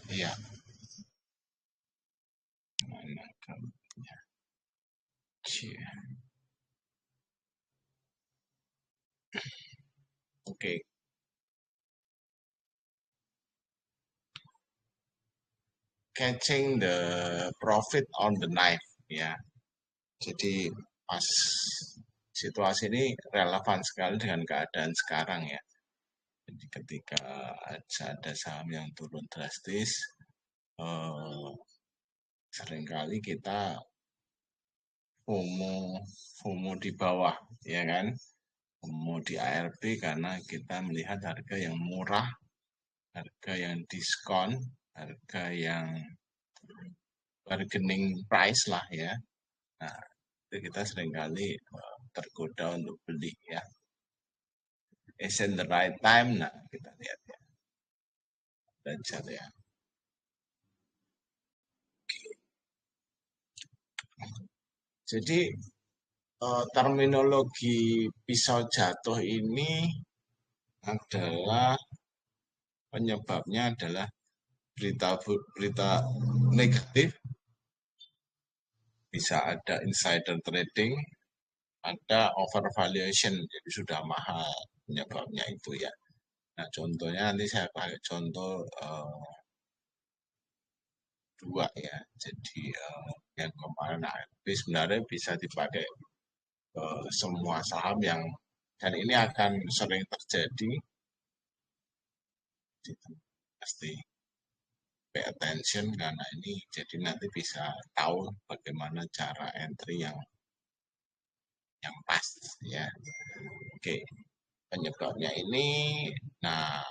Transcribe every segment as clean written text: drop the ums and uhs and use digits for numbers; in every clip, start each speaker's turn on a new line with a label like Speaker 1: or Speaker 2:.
Speaker 1: Iya, mana gambarnya? Cie. Oke, catching the profit on the knife ya. Jadi pas situasi ini relevan sekali dengan keadaan sekarang ya. Jadi ketika ada saham yang turun drastis, eh, seringkali kita FOMO, FOMO di bawah, ya kan? FOMO di ARB karena kita melihat harga yang murah, harga yang diskon, harga yang bargaining price lah ya. Nah, itu kita seringkali tergoda untuk beli ya. Is in the right time, nah kita lihat ya, belajar ya. Jadi terminologi pisau jatuh ini adalah penyebabnya adalah berita-berita negatif, bisa ada insider trading, ada overvaluation, jadi sudah mahal penyebabnya itu ya. Nah contohnya nanti saya pakai contoh dua ya. Jadi yang kemarin AFP sebenarnya bisa dipakai semua saham yang dan ini akan sering terjadi, pasti pay attention karena ini jadi nanti bisa tahu bagaimana cara entry yang pas ya. Oke, penyebabnya ini, nah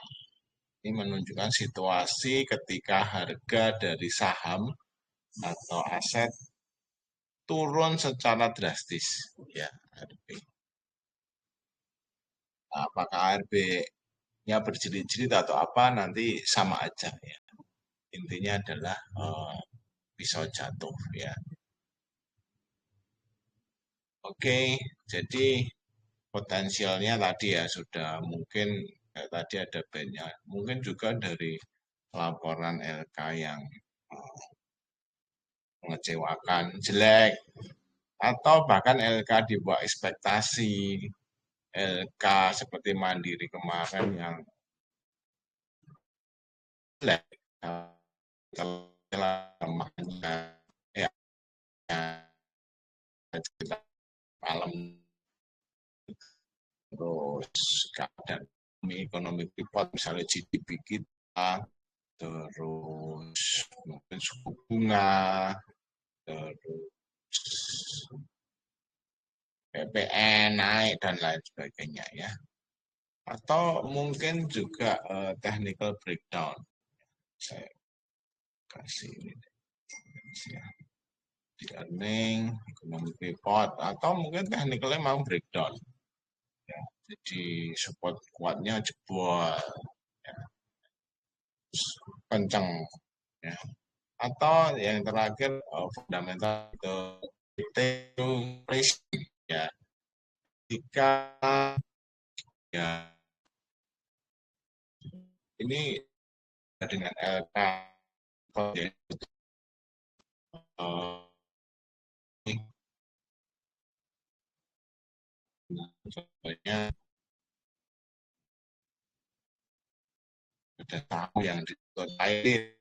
Speaker 1: ini menunjukkan situasi ketika harga dari saham atau aset turun secara drastis ya ARB. Nah, apakah ARB-nya berjilid-jilid atau apa nanti sama aja ya. Intinya adalah pisau jatuh ya. Oke, jadi potensialnya tadi ya sudah mungkin tadi ada banyak, mungkin juga dari laporan LK yang mengecewakan, jelek, atau bahkan LK di bawah ekspektasi, LK seperti Mandiri kemarin yang jelek, lemahnya ya, kita malam terus keadaan ekonomi privat misalnya GDP kita, terus mungkin suku bunga, terus PPN naik dan lain sebagainya ya. Atau mungkin juga technical breakdown. Saya kasih ini ya. Di earning, ekonomi report, atau mungkin technicalnya memang breakdown. Ya. Jadi support kuatnya jebol, ya. Kencang. Ya. Atau yang terakhir fundamental itu ya. Jika ya ini dengan LK contohnya ada tamu yang ditutup air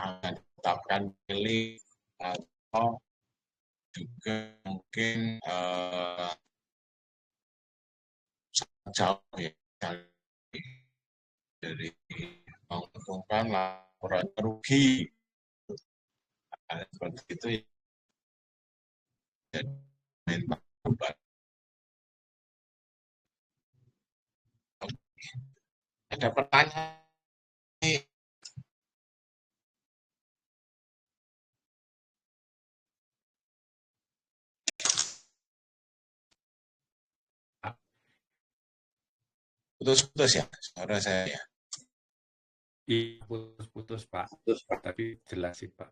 Speaker 1: akan tetapkan pilih atau juga mungkin jauh ya dari mengumpulkan laporan rugi seperti itu ya minta ada pertanyaan putus-putus ya suara saya ya.
Speaker 2: Iya, putus-putus Pak, tapi jelas sih Pak.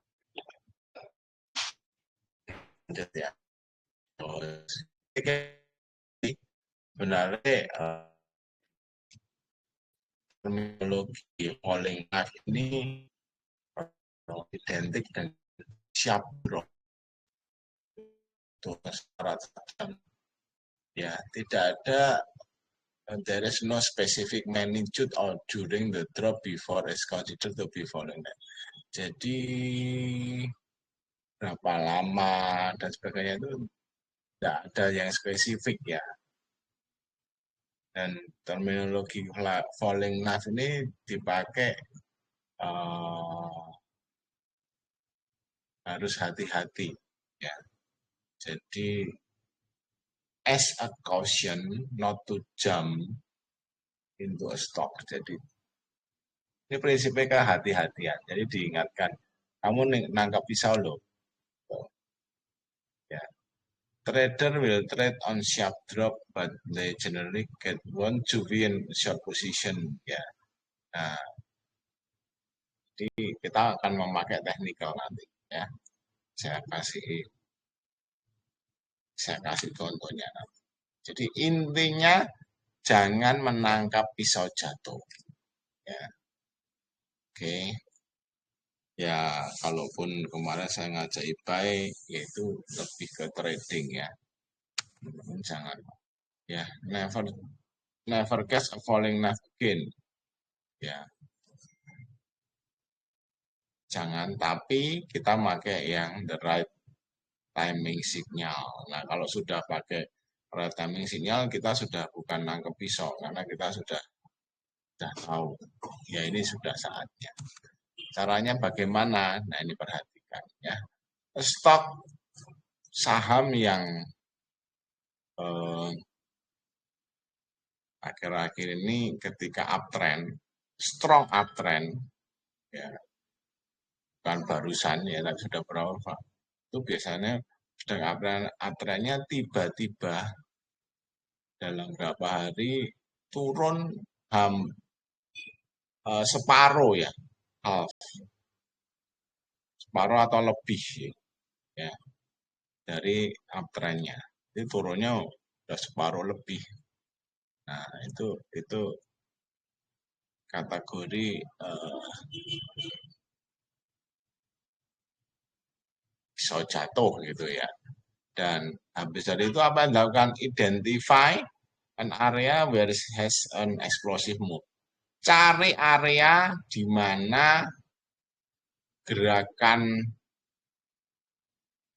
Speaker 1: Lanjut ya. Sebenarnya terminologi falling knife ini identik dengan sharp drop. Syarat ya, tidak ada, there is no specific magnitude or during the drop before is considered to be falling knife. Jadi berapa lama dan sebagainya itu tidak ada yang spesifik ya. Dan terminologi falling knife ini dipakai harus hati-hati ya. Jadi as a caution not to jump into a stock. Jadi ini prinsipnya kehati-hatian. Jadi diingatkan, kamu nangkap pisau loh. Ya. Trader will trade on sharp drop, but they generally want to be in short position. Ya. Nah, jadi kita akan memakai technical nanti. Ya, saya kasih contohnya nanti. Jadi intinya jangan menangkap pisau jatuh. Ya. Oke. Ya, kalaupun kemarin saya ngajak buy, yaitu lebih ke trading ya. Jangan. Ya, never catch a falling knife again. Ya. Jangan, tapi kita pakai yang the right timing signal. Nah, kalau sudah pakai right timing signal, kita sudah bukan nangkep pisau, karena kita sudah tahu. Ya, ini sudah saatnya. Caranya bagaimana? Nah, ini perhatikan ya. Stok saham yang akhir-akhir ini ketika uptrend, strong uptrend, ya, bukan barusan ya, tapi sudah berapa Pak? Itu biasanya sedang uptrendnya tiba-tiba dalam beberapa hari turun separuh ya, half, separuh atau lebih ya dari uptrendnya. Itu turunnya udah separuh lebih. Nah, itu kategori pisau jatuh gitu ya. Dan habis dari itu apa yang dilakukan? Identify an area where it has an explosive move. Cari area di mana gerakan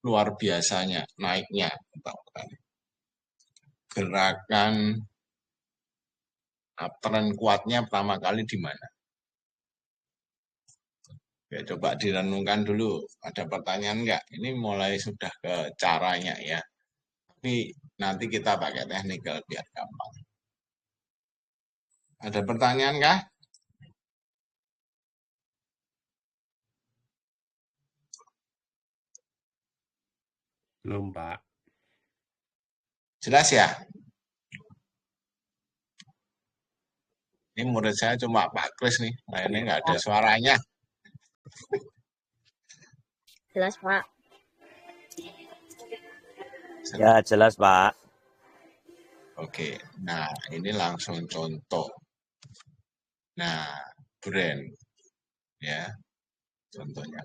Speaker 1: luar biasanya naiknya, gerakan uptrend kuatnya pertama kali di mana. Oke, coba direnungkan dulu. Ada pertanyaan enggak? Ini mulai sudah ke caranya ya. Tapi nanti kita pakai technical biar gampang. Ada pertanyaan kah?
Speaker 2: Belum, Pak.
Speaker 1: Jelas ya? Ini murid saya cuma Pak Kris nih. Nah, ini nggak ada suaranya.
Speaker 3: Jelas, Pak.
Speaker 4: Ya, jelas, Pak.
Speaker 1: Oke, nah ini langsung contoh. Nah, brand ya, contohnya.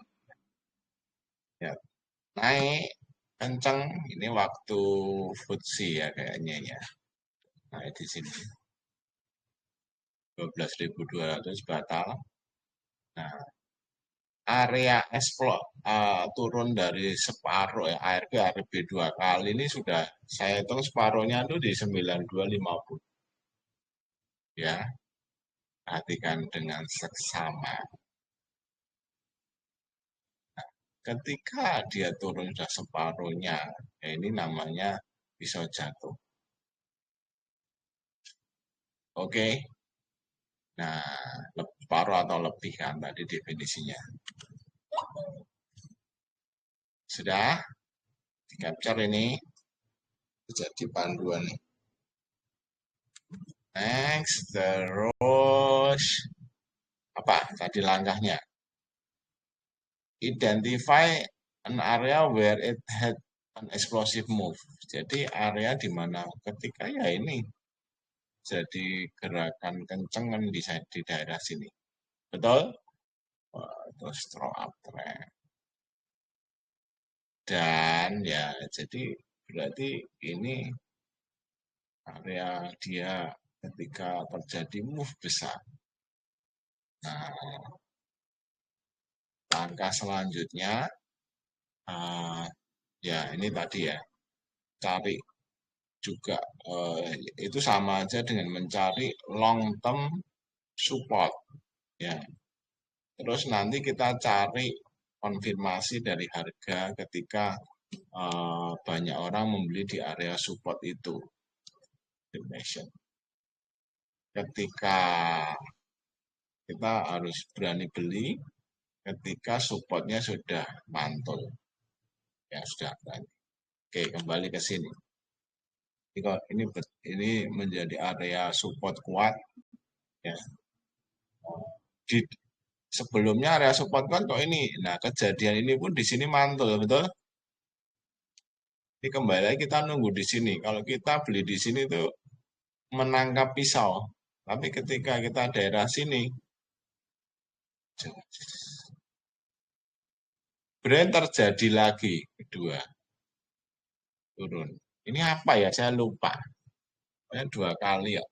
Speaker 1: Ya, naik kenceng, ini waktu FTSE ya kayaknya ya. Nah, di sini 12.200 batal. Nah, area turun dari separuh ya, ARB 2 kali ini sudah saya hitung separuhnya itu di 9250. Ya, perhatikan dengan seksama. Ketika dia turun sudah separuhnya, ya ini namanya pisau jatuh. Oke. Nah, separuh atau lebih kan tadi definisinya. Sudah? Di-capture ini. Jadi panduan. Next, terus apa tadi langkahnya? Identify an area where it had an explosive move. Jadi area di mana ketika ya ini terjadi gerakan kenceng kan di daerah sini. Betul? Terus throw up trend. Dan ya jadi berarti ini area dia ketika terjadi move besar. Nah, langkah selanjutnya ya ini tadi ya, cari juga itu sama aja dengan mencari long term support ya. Terus nanti kita cari konfirmasi dari harga ketika banyak orang membeli di area support itu. Ketika kita harus berani beli ketika supportnya sudah mantul. Ya sudah berani. Oke, kembali ke sini. Ini menjadi area support kuat. Ya. Sebelumnya area support kuat kok ini. Nah, kejadian ini pun di sini mantul, betul? Ini kembali lagi kita nunggu di sini. Kalau kita beli di sini tuh menangkap pisau. Tapi ketika kita daerah sini, brand terjadi lagi kedua turun. Ini apa ya? Saya lupa. Saya 2 kali ya.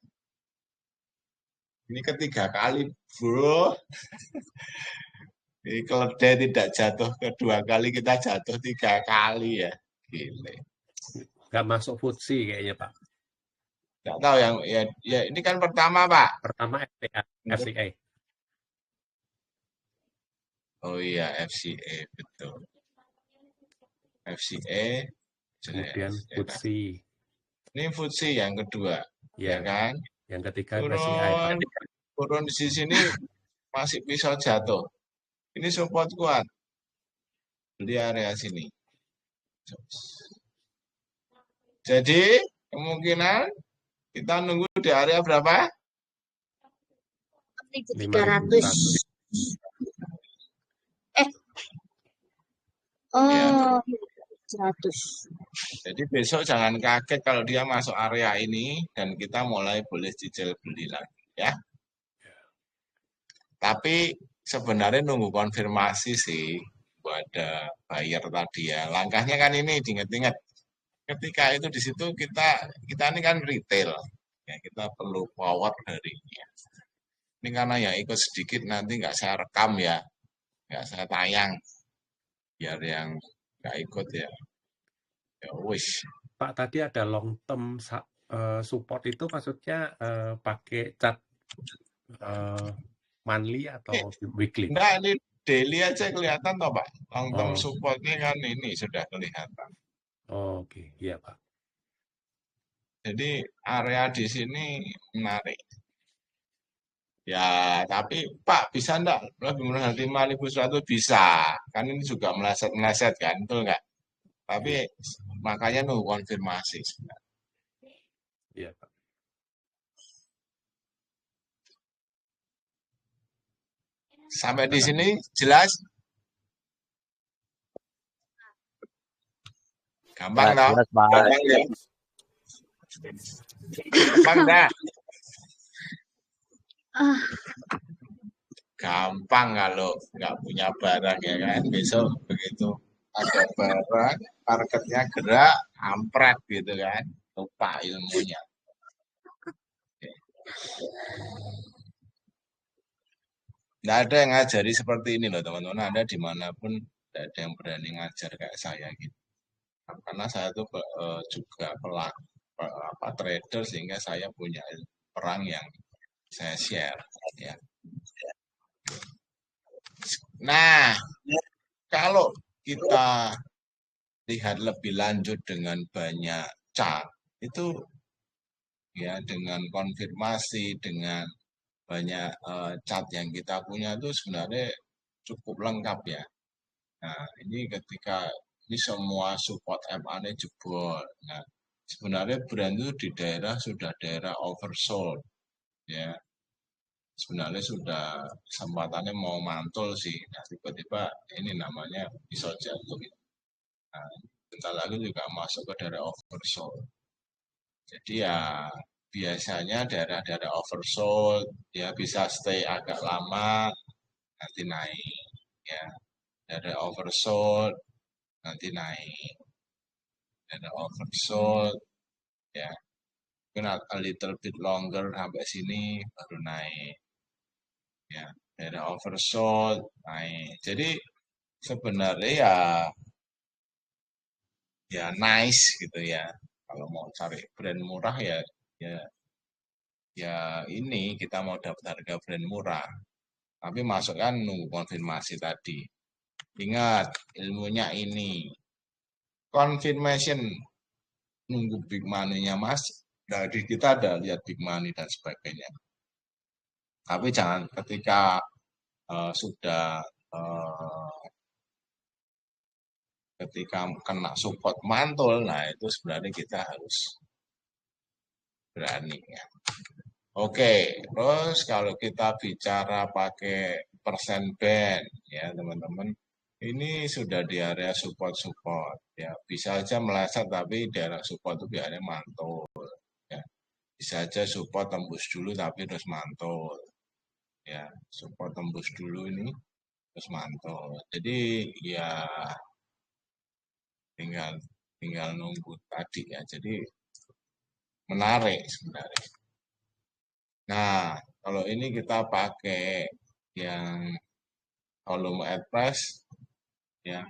Speaker 1: Ini ketiga kali, bro. Ini keledai tidak jatuh kedua kali, kita jatuh 3 kali ya. Gile.
Speaker 2: Nggak masuk FTSE kayaknya, Pak.
Speaker 1: Nggak tahu yang ya ini kan pertama, Pak.
Speaker 2: Pertama FCA.
Speaker 1: Oh iya, FCA, betul. FCA.
Speaker 2: Kemudian FTSE.
Speaker 1: Ini FTSE yang kedua, ya kan?
Speaker 2: Yang ketiga FCA, Pak.
Speaker 1: Turun di sini masih pisau jatuh. Ini support kuat. Beli area sini. Jadi, kemungkinan kita nunggu di area berapa?
Speaker 3: 1.300.
Speaker 1: Ya.
Speaker 3: 100.
Speaker 1: Jadi besok jangan kaget kalau dia masuk area ini dan kita mulai boleh cicil beli lagi ya. Tapi sebenarnya nunggu konfirmasi sih pada buyer tadi ya. Langkahnya kan ini diingat-ingat. Ketika itu di situ kita ini kan retail. Ya, kita perlu power dari ini ya. Ini karena yang ikut sedikit nanti nggak saya rekam ya. Nggak saya tayang. Biar yang nggak ikut ya. Ya wis.
Speaker 2: Pak, tadi ada long term support itu maksudnya pakai cat monthly atau weekly?
Speaker 1: Enggak, ini daily aja kelihatan toh Pak. Long term supportnya kan ini sudah kelihatan.
Speaker 2: Oke, iya Pak.
Speaker 1: Jadi area di sini menarik. Ya, tapi Pak bisa enggak lebih murah 5.100 bisa. Kan ini juga meleset-meleset kan, betul enggak? Tapi makanya nunggu konfirmasi sebenarnya.
Speaker 2: Iya Pak.
Speaker 1: Sampai di sini jelas? Gampang toh?
Speaker 4: Jelas, Pak.
Speaker 1: Gampang ya? Gampang dah. Gampang kalau nggak punya barang ya kan. Besok begitu ada barang, marketnya gerak, ampret gitu kan. Lupa ilmunya. Nggak ada yang ngajari seperti ini loh teman-teman. Anda dimanapun tidak ada yang berani ngajar kayak saya gitu. Karena saya tuh juga trader sehingga saya punya perang yang saya share. Ya. Nah, kalau kita lihat lebih lanjut dengan banyak chart itu ya dengan konfirmasi dengan banyak chart yang kita punya itu sebenarnya cukup lengkap ya. Nah, ini ketika ini semua support MA-nya jebol. Nah, sebenarnya brand itu di daerah sudah daerah oversold ya. Sebenarnya sudah kesempatannya mau mantul sih. Nah, tiba-tiba ini namanya pisau jatuh. Nah, bentar lagi juga masuk ke daerah oversold. Jadi ya biasanya daerah-daerah oversold ya bisa stay agak lama nanti naik ya. Daerah oversold nanti naik. Daerah oversold ya. Mungkin a little bit longer sampai sini baru naik. Ya, daerah oversold naik. Jadi sebenarnya ya nice gitu ya. Kalau mau cari brand murah ya ini kita mau dapat harga brand murah. Tapi masukkan nunggu konfirmasi tadi. Ingat ilmunya ini. Confirmation nunggu big money-nya Mas. Dari kita ada lihat big money dan sebagainya. Tapi jangan ketika sudah ketika kena support mantul, nah itu sebenarnya kita harus berani ya. Oke, terus kalau kita bicara pakai persen band ya teman-teman, ini sudah di area support ya, bisa aja meleset tapi daerah support itu biasanya mantul ya. Bisa aja support tembus dulu tapi terus mantul ya, support tembus dulu ini terus mantul. Jadi ya tinggal nunggu tadi ya. Jadi menarik sebenarnya. Nah, kalau ini kita pakai yang volume at price ya.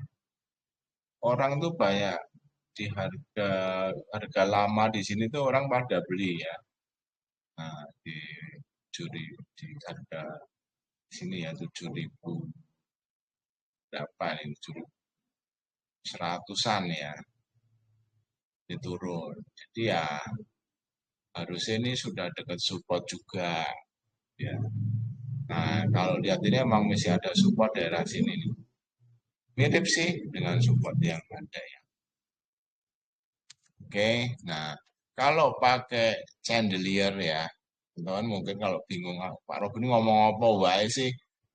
Speaker 1: Orang tuh banyak di harga lama di sini tuh orang pada beli ya. Nah, di harga sini ya 7.000 berapa ini 100-an ya. Diturun. Jadi ya harusnya ini sudah dekat support juga ya. Nah, kalau lihat ini emang masih ada support daerah sini nih. Mirip sih dengan support yang ada ya. Oke, nah kalau pakai chandelier ya, teman-teman mungkin kalau bingung Pak Rob ini ngomong apa wae sih,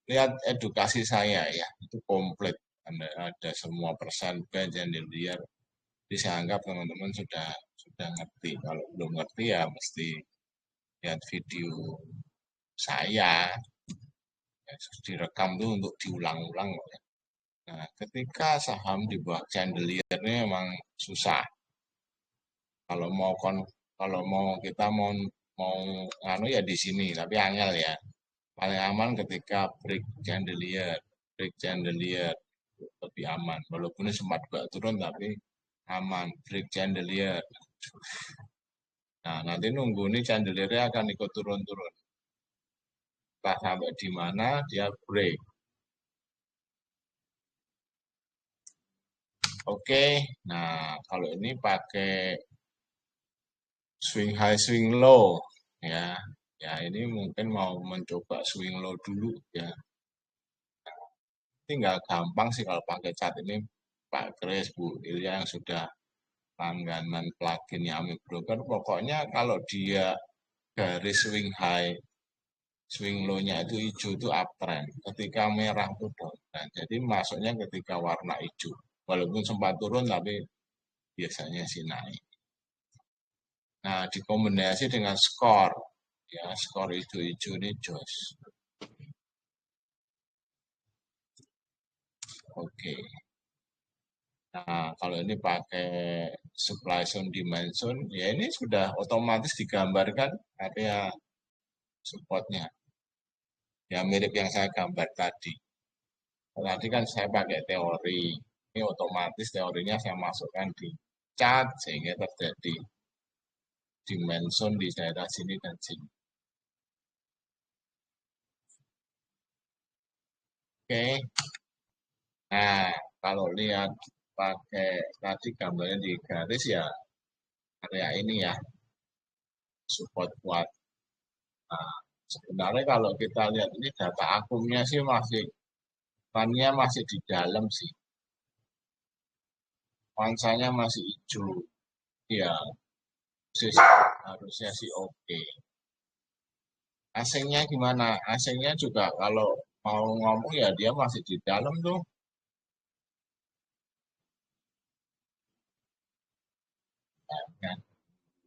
Speaker 1: lihat edukasi saya ya, itu komplit. Ada semua persen band chandelier. Jadi saya anggap teman-teman sudah ngerti. Kalau belum ngerti ya mesti lihat video saya. Ya, direkam tuh untuk diulang-ulang ya. Nah, ketika saham di bawah chandelier ini memang susah. Kalau kita mau anu ya di sini, tapi angel ya. Paling aman ketika break chandelier lebih aman. Walaupun ini sempat juga turun tapi aman, break chandelier. Nah, nanti nunggu nih chandeliernya akan ikut turun-turun. Entah sampai di mana dia break. Oke, nah kalau ini pakai swing high, swing low ya. Ya ini mungkin mau mencoba swing low dulu ya. Tinggal gampang sih kalau pakai chart ini Pak Kris, Bu Ilya yang sudah langganan pluginnya Ami Broker. Pokoknya kalau dia garis swing high, swing low-nya itu hijau itu uptrend. Ketika merah itu downtrend. Jadi masuknya ketika warna hijau. Walaupun sempat turun tapi biasanya sih naik. Nah, dikombinasi dengan skor. Ya, skor hijau-hijau ini jos. Oke. Nah, kalau ini pakai supply zone, demand zone, ya ini sudah otomatis digambarkan area supportnya. Ya, mirip yang saya gambar tadi. Tadi kan saya pakai teori. Ini otomatis teorinya saya masukkan di chart sehingga terjadi demand zone di daerah sini dan sini. Oke. Nah, kalau lihat pakai tadi gambarnya di garis ya area ini ya support kuat. Nah, sebenarnya kalau kita lihat ini data akumnya sih pannya masih di dalam sih. Pansanya masih hijau. Ya, harusnya sih oke. Asingnya gimana? Asingnya juga kalau mau ngomong ya dia masih di dalam tuh.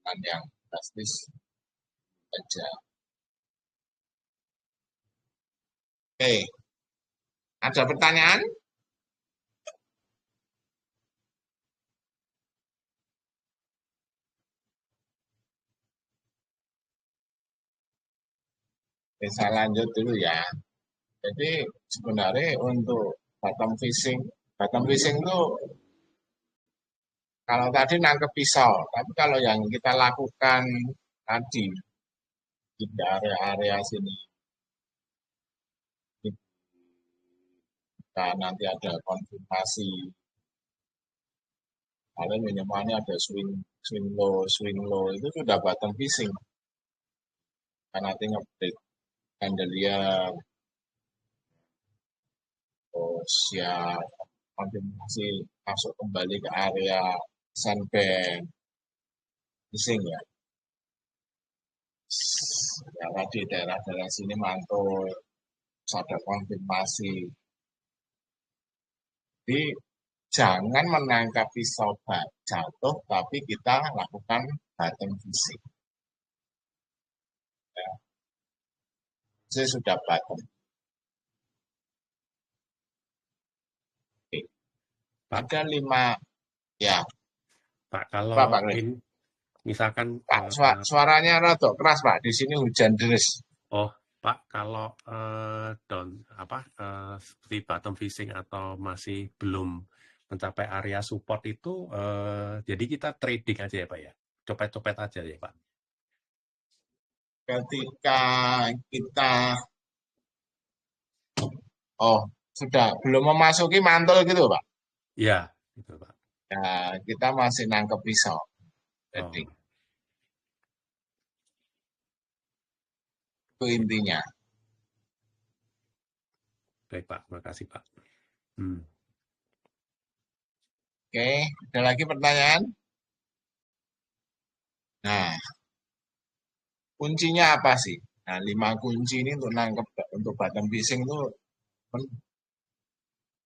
Speaker 1: Kan yang drastis aja. Oke, ada pertanyaan? Oke, saya lanjut dulu ya. Jadi sebenarnya untuk bottom fishing itu kalau tadi nangkep pisau, tapi kalau yang kita lakukan tadi di area-area sini, kita nanti ada konfirmasi, paling minimalnya ada swing low itu sudah bottom fishing. Kita nanti nge-break candelier, terus ya konfirmasi masuk kembali ke area sandband fishing ya. Ya tadi daerah-daerah sini mantul, ada konfirmasi. Jadi jangan menangkap pisau jatuh, tapi kita lakukan bottom fishing. Ya. Saya sudah bottom. Oke. Ada 5 ya.
Speaker 2: Pak, kalau
Speaker 1: Pak
Speaker 2: ini misalkan
Speaker 1: Pak, suaranya rada keras Pak. Di sini hujan deras.
Speaker 2: oh Pak, kalau seperti bottom fishing atau masih belum mencapai area support itu, jadi kita trading aja ya Pak ya, copet-copet aja ya Pak.
Speaker 1: Ketika kita sudah belum memasuki mantul gitu Pak.
Speaker 2: Iya, gitu Pak.
Speaker 1: Ya, kita masih nangkep pisau. Jadi itu intinya.
Speaker 2: Baik Pak, terima kasih Pak.
Speaker 1: Oke, ada lagi pertanyaan? Nah, kuncinya apa sih? Nah, 5 kunci ini untuk nangkep untuk bottom fishing itu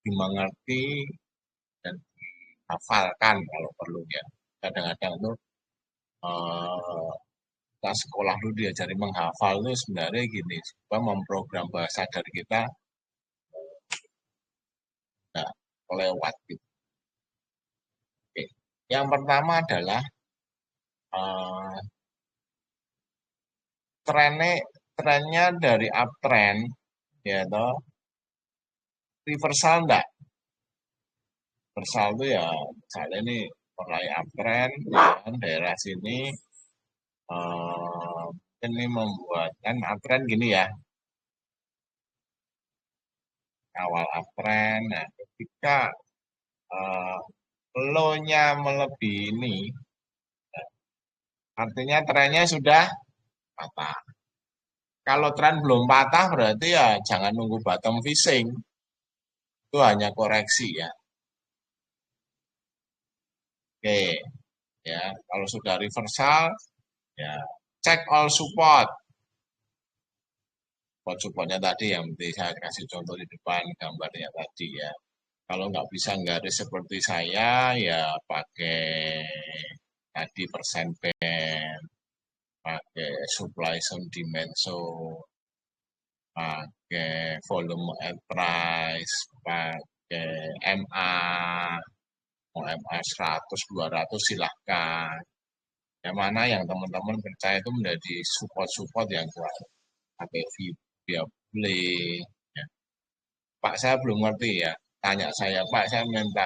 Speaker 1: dimengerti dan dihafalkan kalau perlu ya. Kadang-kadang itu kita sekolah dulu diajari menghafal itu sebenarnya gini, supaya memprogram bahasa dari kita nggak kelewat gitu. Oke. Yang pertama adalah trennya dari uptrend ya toh reversal enggak? Reversal itu ya misalnya ini mulai uptrend dan daerah sini ini membuatkan uptrend gini ya, awal uptrend. Nah, ketika low-nya melebihi ini, artinya trennya sudah patah. Kalau tren belum patah berarti ya jangan nunggu bottom fishing. Itu hanya koreksi ya. Oke, ya kalau sudah reversal, ya cek all support. Supportnya tadi yang saya kasih contoh di depan gambarnya tadi ya. Kalau nggak bisa garis seperti saya, ya pakai tadi persen band, pakai supply zone demand zone, pakai volume at price, pakai MA, mau MA 100, 200 silahkan. Yang mana yang teman-teman percaya itu menjadi support-support yang kuat. Pakai via play. Ya. Pak, saya belum ngerti ya. Tanya saya, Pak, saya minta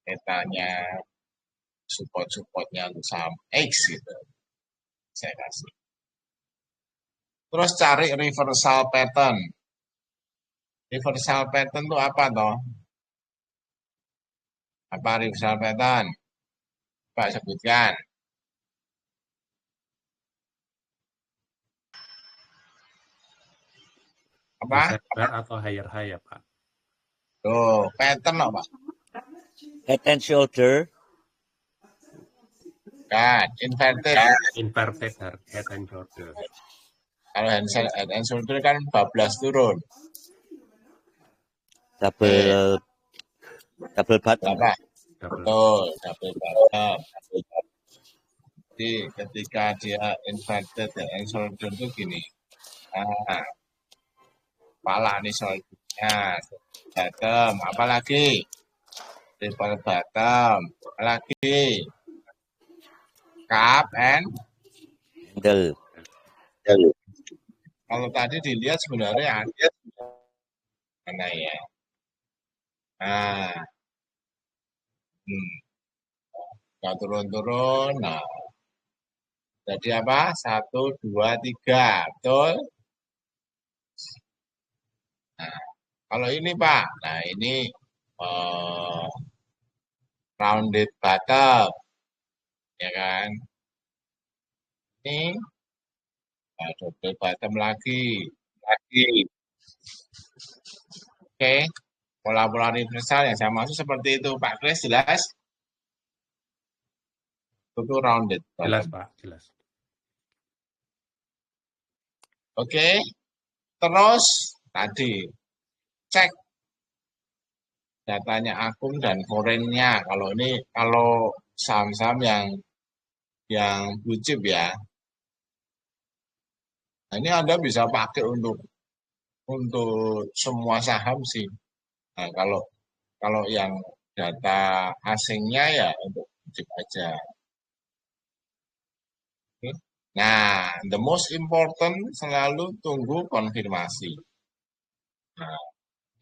Speaker 1: petanya support-supportnya untuk saham X gitu. Saya kasih. Terus cari reversal pattern. Reversal pattern itu apa toh? Apa reversal pattern? Pak sebutkan. Apa?
Speaker 2: Atau higher high ya Pak?
Speaker 1: Tuh, pattern apa?
Speaker 4: Head and shoulder.
Speaker 1: Kan, inverted.
Speaker 2: Inverted head and shoulder.
Speaker 1: Kalau head and shoulder kan bablas turun.
Speaker 4: Double bottom.
Speaker 1: Apa? Betul, double bottom. Jadi ketika dia inverted dan shoulder itu gini. Nah, kepala nih shouldernya. Bottom, apa lagi? Triple bottom, apa lagi? Cup and
Speaker 4: Handle.
Speaker 1: kalau tadi dilihat sebenarnya ada mana ya? Nah, nggak turun-turun. Nah, jadi apa? 1, 2, 3, betul? Nah, kalau ini Pak, nah ini eh, rounded bottom, ya kan? Ini double bottom lagi. Oke, pola-pola universal yang saya maksud seperti itu, Pak Chris, jelas? Itu rounded
Speaker 2: Jelas,
Speaker 1: bottom.
Speaker 2: Pak, jelas.
Speaker 1: Oke, terus tadi cek datanya akun dan forennya. Kalau ini kalau saham-saham yang blue chip ya. Nah, ini Anda bisa pakai untuk semua saham sih. Nah, kalau yang data asingnya ya untuk blue chip aja. Oke. Nah, the most important selalu tunggu konfirmasi. Nah,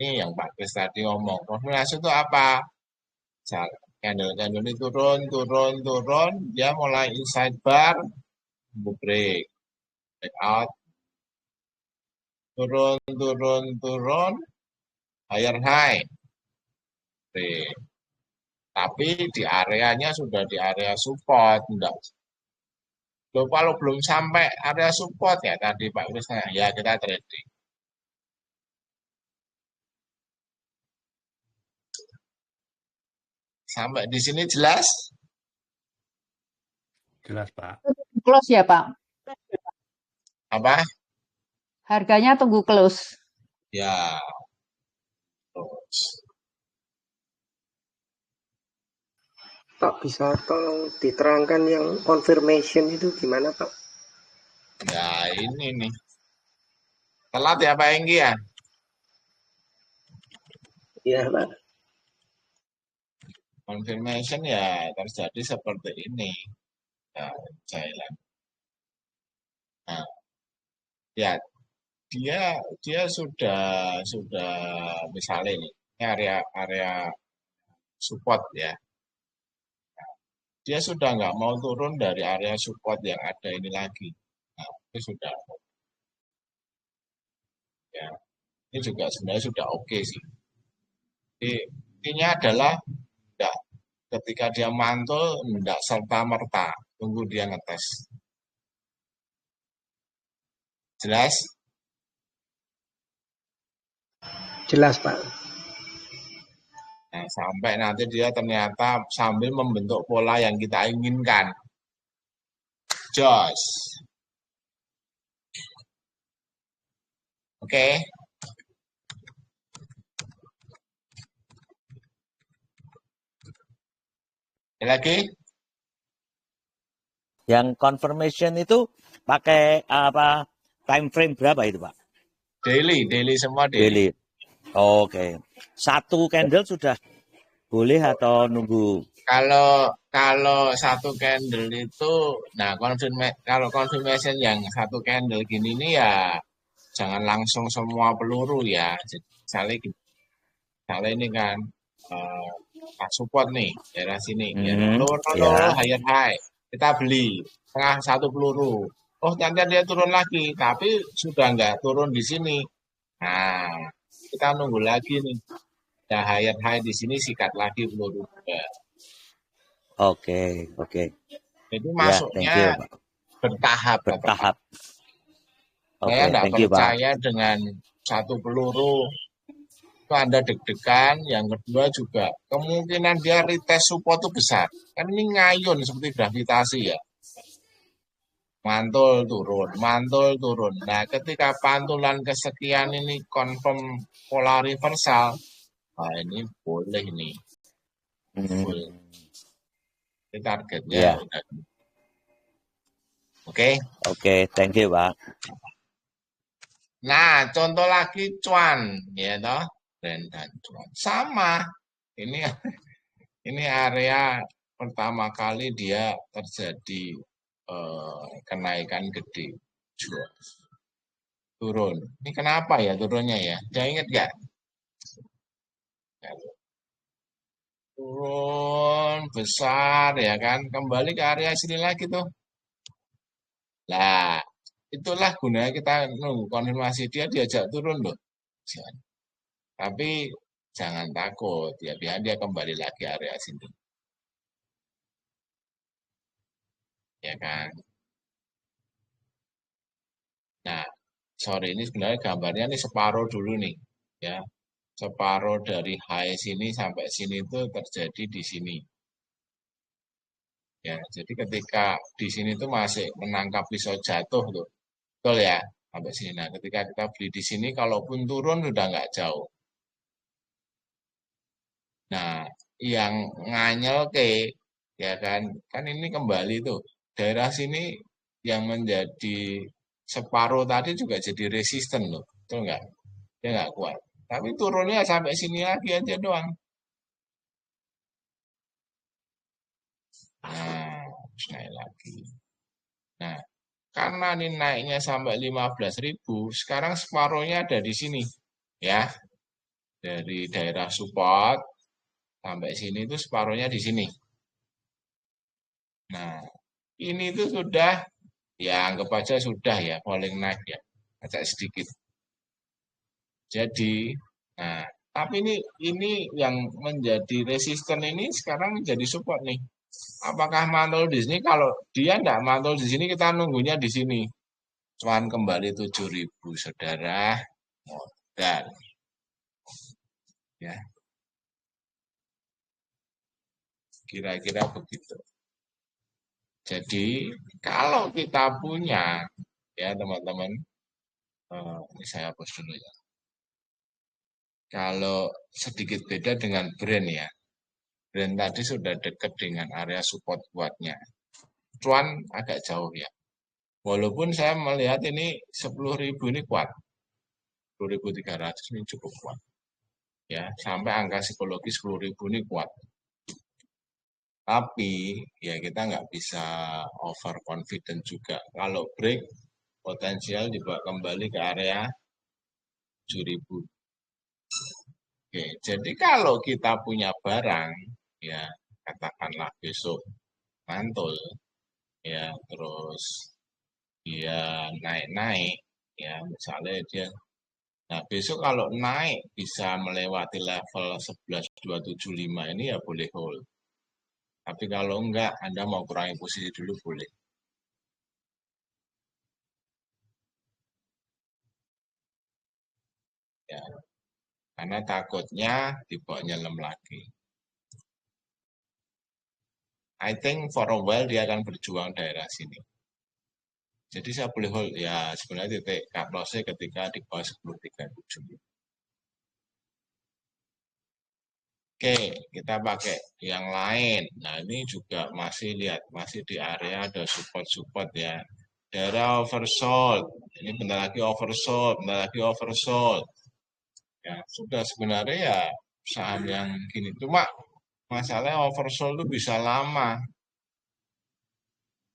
Speaker 1: ini yang Pak Kris tadi ngomong. Konfirmasi itu apa? Candle ini turun, dia mulai inside bar, break out, turun, higher high, break. Tapi di areanya sudah di area support, enggak. Loh, kalau belum sampai area support ya tadi Pak Krisna, ya kita trading. Sampai di sini jelas?
Speaker 2: Jelas, Pak.
Speaker 5: Close ya, Pak?
Speaker 1: Apa?
Speaker 5: Harganya tunggu close.
Speaker 1: Ya. Terus.
Speaker 6: Pak, bisa tolong diterangkan yang confirmation itu gimana, Pak?
Speaker 1: Ya ini nih. Telat ya Pak Enggi ya?
Speaker 6: Iya, Pak.
Speaker 1: Confirmation ya terjadi seperti ini. Nah, Thailand. Nah, ya dia sudah misalnya ini area support ya. Dia sudah nggak mau turun dari area support yang ada ini lagi. Nah, itu sudah ya. Ini juga sebenarnya sudah oke sih. Jadi, intinya adalah enggak, ketika dia mantul enggak serta merta, tunggu dia ngetes. Jelas?
Speaker 6: Jelas, Pak.
Speaker 1: Nah, sampai nanti dia ternyata sambil membentuk pola yang kita inginkan. Jos. Oke. Ada lagi?
Speaker 4: Yang confirmation itu pakai apa time frame berapa itu, Pak?
Speaker 1: Daily semua daily.
Speaker 4: Daily. Oke. Satu candle sudah boleh atau nunggu?
Speaker 1: Kalau satu candle itu, nah kalau confirmation yang satu candle gini nih ya jangan langsung semua peluru ya. Misalnya ini kan support nih daerah sini, higher high, kita beli tengah satu peluru. Oh nanti dia turun lagi, tapi sudah nggak turun di sini. Nah kita nunggu lagi nih. Ya higher high di sini sikat lagi peluru.
Speaker 4: Oke.
Speaker 1: Jadi
Speaker 4: Ya,
Speaker 1: masuknya
Speaker 4: thank you, Pak.
Speaker 1: bertahap.
Speaker 4: Oke,
Speaker 1: Saya tidak
Speaker 4: thank you, Pak.
Speaker 1: percaya dengan satu peluru itu Anda deg-degan. Yang kedua juga kemungkinan dia retest support itu besar. Kan ini ngayun seperti gravitasi ya. Mantul turun. Nah ketika pantulan kesekian ini confirm pola reversal, nah ini boleh nih. Boleh. Ini targetnya
Speaker 4: Ya.
Speaker 1: udah. Oke.
Speaker 4: Oke, thank you, Pak.
Speaker 1: Nah, contoh lagi cuan, ya toh, Brand dan cuan sama. Ini area pertama kali dia terjadi kenaikan gede, jual, turun. Ini kenapa ya turunnya ya? Jangan ingat nggak? Turun besar ya kan, kembali ke area sini lagi tuh. Nah, itulah gunanya kita nunggu konfirmasi dia diajak turun loh. Tapi jangan takut, ya biar dia kembali lagi area sini. Ya kan? Nah, sorry ini sebenarnya gambarnya nih separuh dulu nih. Ya, separuh dari high sini sampai sini itu terjadi di sini. Ya, jadi ketika di sini tuh masih menangkap pisau jatuh tuh. Betul ya, sampai sini. Nah, ketika kita beli di sini, kalaupun turun sudah nggak jauh. Nah, yang nganyel ke, ya kan ini kembali tuh. Daerah sini yang menjadi separuh tadi juga jadi resisten loh. Betul nggak? Dia nggak kuat. Tapi turunnya sampai sini lagi aja doang. Nah, terus naik lagi. Nah, karena ini naiknya sampai 15.000, sekarang separuhnya ada di sini. Ya, dari daerah support sampai sini itu separuhnya di sini. Nah, ini itu sudah, ya anggap aja sudah ya, falling knife ya, agak sedikit. Jadi, nah, tapi ini yang menjadi resisten ini sekarang menjadi support nih. Apakah mantul di sini? Kalau dia tidak mantul di sini, kita nunggunya di sini. Cuan kembali 7.000, saudara. Modal. Ya, kira-kira begitu. Jadi, kalau kita punya, ya teman-teman, ini saya hapus dulu ya. Kalau sedikit beda dengan brand ya. Brand tadi sudah dekat dengan area support kuatnya. Cuan agak jauh ya. Walaupun saya melihat ini 10.000 ini kuat. 10.300 ini cukup kuat. Ya, sampai angka psikologi 10.000 ini kuat. Tapi ya kita nggak bisa over confident juga. Kalau break potensial dibawa kembali ke area 7.000. Oke, jadi kalau kita punya barang, ya katakanlah besok mantul, ya terus dia naik-naik, ya misalnya dia, nah besok kalau naik bisa melewati level 11.275 ini ya boleh hold. Tapi kalau enggak, Anda mau kurangi posisi dulu boleh. Ya, karena takutnya dibawa nyelam lagi. I think for a while dia akan berjuang daerah sini. Jadi saya boleh hold, ya sebenarnya titik cut loss-nya ketika di bawah 10.37. Oke, kita pakai yang lain. Nah, ini juga masih lihat, masih di area ada support-support ya. Daerah oversold. Ini bentar lagi oversold, bentar lagi oversold. Ya, sudah sebenarnya ya saham yang gini. Cuma masalahnya oversold itu bisa lama.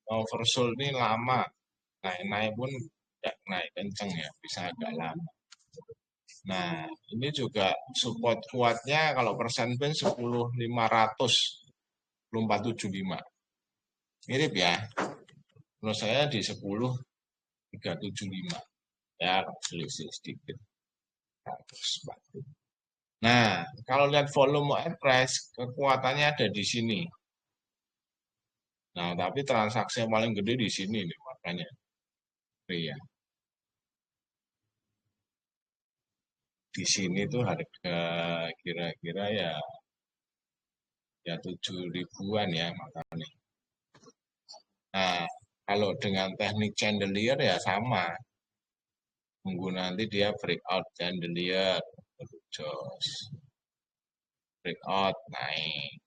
Speaker 1: Oversold ini lama. Naik-naik pun tidak naik kenceng ya, bisa agak lama. Nah, ini juga support kuatnya kalau persen pun 10.500, 475. Mirip ya. Menurut saya di 10.375. Ya, selisih sedikit. Nah, kalau lihat volume and price, kekuatannya ada di sini. Nah, tapi transaksi yang paling gede di sini nih, makanya. Iya. Di sini tuh harga kira-kira ya 7.000-an ya makanya. Nah, kalau dengan teknik chandelier ya sama. Tunggu nanti dia breakout chandelier, jos. Breakout naik.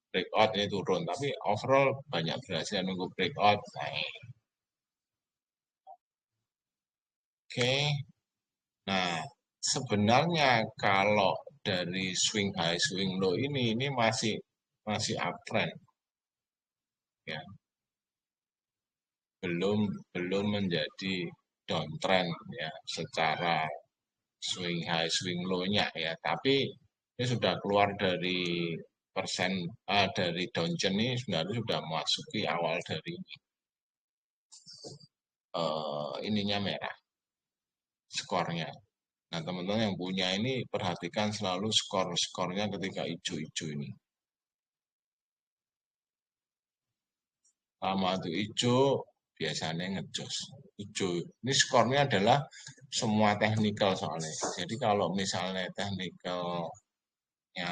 Speaker 1: Breakout ini turun, tapi overall banyak berhasil nunggu breakout naik. Oke. Nah, sebenarnya kalau dari swing high, swing low ini masih uptrend ya. Belum menjadi downtrend ya secara swing high, swing low-nya ya. Tapi ini sudah keluar dari dari downtrend ini sebenarnya sudah memasuki awal dari ininya merah skornya. Nah, teman-teman yang punya ini perhatikan selalu skornya ketika hijau-hijau ini. Lama itu hijau, biasanya ngejos. Hijau, ini skornya adalah semua technical soalnya. Jadi kalau misalnya technicalnya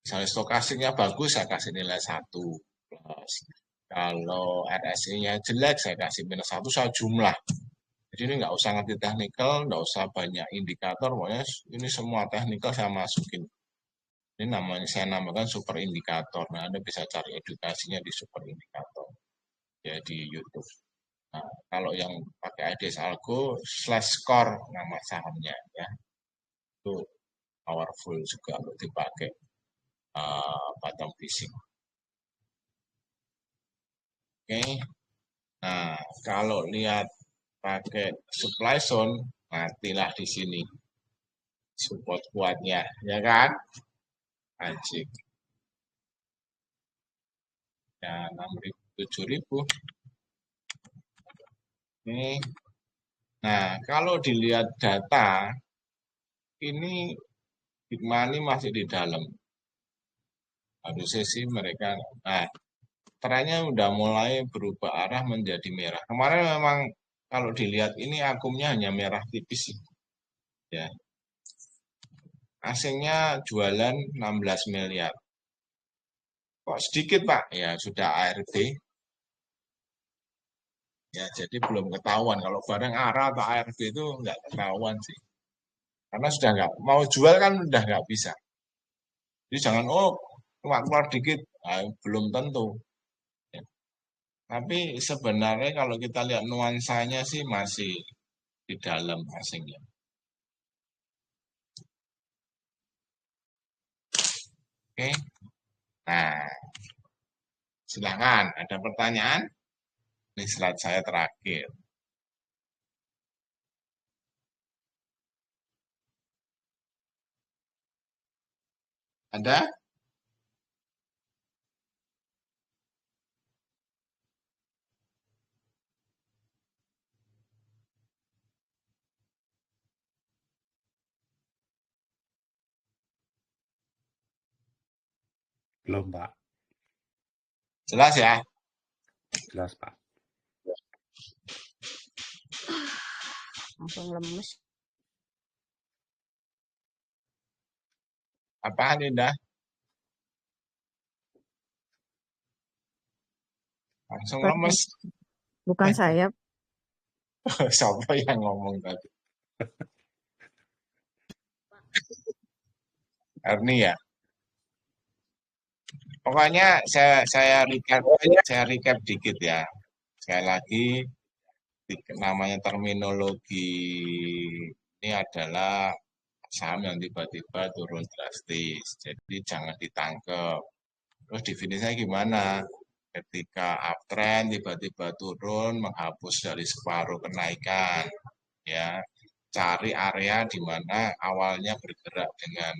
Speaker 1: misalnya stokastiknya bagus, saya kasih nilai 1 plus. Kalau RSI-nya jelek, saya kasih minus 1, saya jumlah. Jadi ini nggak usah ngerti technical, nggak usah banyak indikator, pokoknya ini semua technical saya masukin. Ini saya namakan super indikator. Nah, Anda bisa cari edukasinya di super indikator ya di YouTube. Nah, kalau yang pakai IDS Algo /score nama sahamnya ya. Itu powerful juga untuk dipakai bottom fishing. Oke. Nah, kalau lihat pakai supply zone, matilah di sini. Support kuatnya, ya kan? Anjing. Ya, 6.000, 7.000. Oke. Nah, kalau dilihat data, ini big money masih di dalam. Harusnya sih mereka, nah, trennya udah mulai berubah arah menjadi merah. Kemarin memang kalau dilihat ini akumnya hanya merah tipis sih. Ya. Asingnya jualan 16 miliar. Kok sedikit, Pak? Ya, sudah ARB. Ya, jadi belum ketahuan. Kalau barang ARA atau ARB itu nggak ketahuan sih. Karena sudah nggak, mau jual kan udah nggak bisa. Jadi jangan, keluar dikit. Nah, belum tentu. Ya. Tapi sebenarnya kalau kita lihat nuansanya sih masih di dalam asingnya. Oke. Nah, silakan. Ada pertanyaan? Ini slide saya terakhir. Ada?
Speaker 2: Belum, Pak.
Speaker 1: Jelas ya?
Speaker 2: Jelas, Pak.
Speaker 3: Langsung lemes.
Speaker 1: Apaan, Indah? Langsung lemes.
Speaker 3: Bukan saya.
Speaker 1: Siapa yang ngomong tadi? Ernie ya? Pokoknya saya recap dikit ya. Sekali lagi, namanya terminologi ini adalah saham yang tiba-tiba turun drastis. Jadi jangan ditangkap. Terus definisinya gimana? Ketika uptrend tiba-tiba turun menghapus dari separuh kenaikan. Ya, cari area di mana awalnya bergerak dengan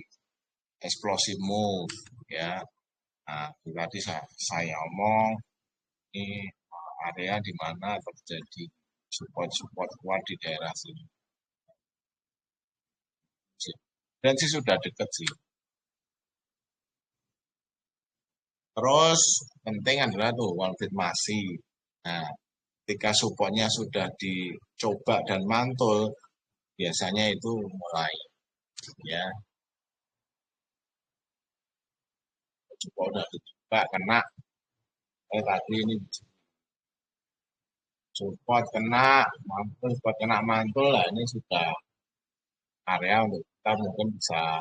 Speaker 1: explosive move. Ya, nah, tadi saya omong ini area di mana terjadi support kuat di daerah sini. Dan sih sudah dekat sih. Terus penting adalah tuh konfirmasi. Nah, ketika supportnya sudah dicoba dan mantul, biasanya itu mulai ya. Support udah dicoba kena, tadi ini support kena, mantul, lah ini sudah area untuk kita mungkin bisa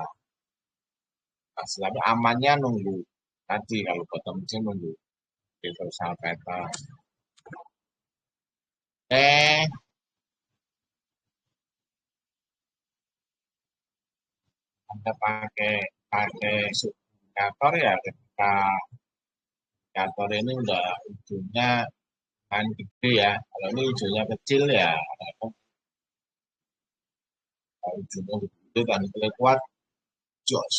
Speaker 1: kasih, tapi amannya nunggu tadi kalau bottom nunggu reversal pattern Oke, Anda pakai indikator ya, ketika indikator ini udah ujungnya kan gede ya. Kalau ini ujungnya kecil ya, kalau ujungnya gede dan nilai kuat, jos.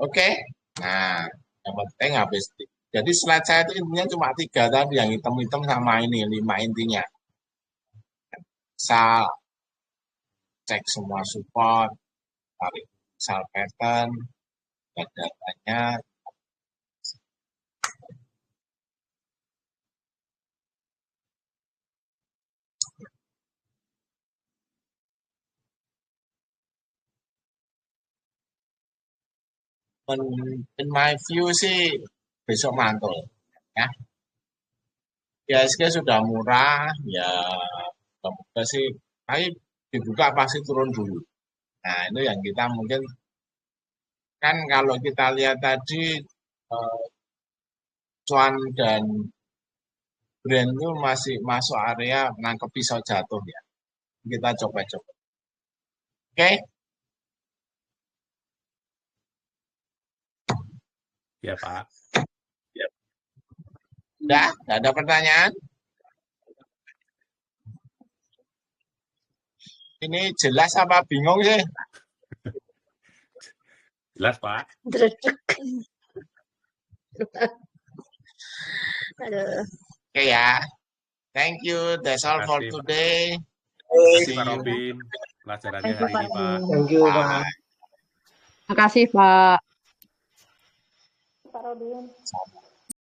Speaker 1: Oke, nah yang penting habis. Jadi slide saya itu intinya cuma 3 tadi, yang hitam-hitam sama ini 5 intinya. Misal cek semua support, tarik misal pattern, dan datanya. In my view sih besok mantul ya. IHSG sudah murah ya, semoga sih tapi dibuka pasti turun dulu. Nah itu yang kita mungkin kan kalau kita lihat tadi cuan dan brand itu masih masuk area nangkep pisau jatuh ya. Kita coba-coba. Oke?
Speaker 2: Ya, Pak.
Speaker 1: Udah, nggak ada pertanyaan? Ini jelas apa bingung sih?
Speaker 2: Jelas, Pak.
Speaker 3: Dredeg. Aduh.
Speaker 1: Oke ya. Thank you. That's all for
Speaker 2: Terima kasih, Pak.
Speaker 1: today.
Speaker 2: Terima kasih,
Speaker 1: See
Speaker 2: Pak
Speaker 1: you.
Speaker 2: Robin. Pelajarannya
Speaker 3: Thank you,
Speaker 2: hari
Speaker 3: Pak
Speaker 2: ini, Pak.
Speaker 3: Robin.
Speaker 6: Thank you, Pak.
Speaker 1: Bye.
Speaker 5: Makasih, Pak.
Speaker 3: Pak Robin.
Speaker 1: Sama.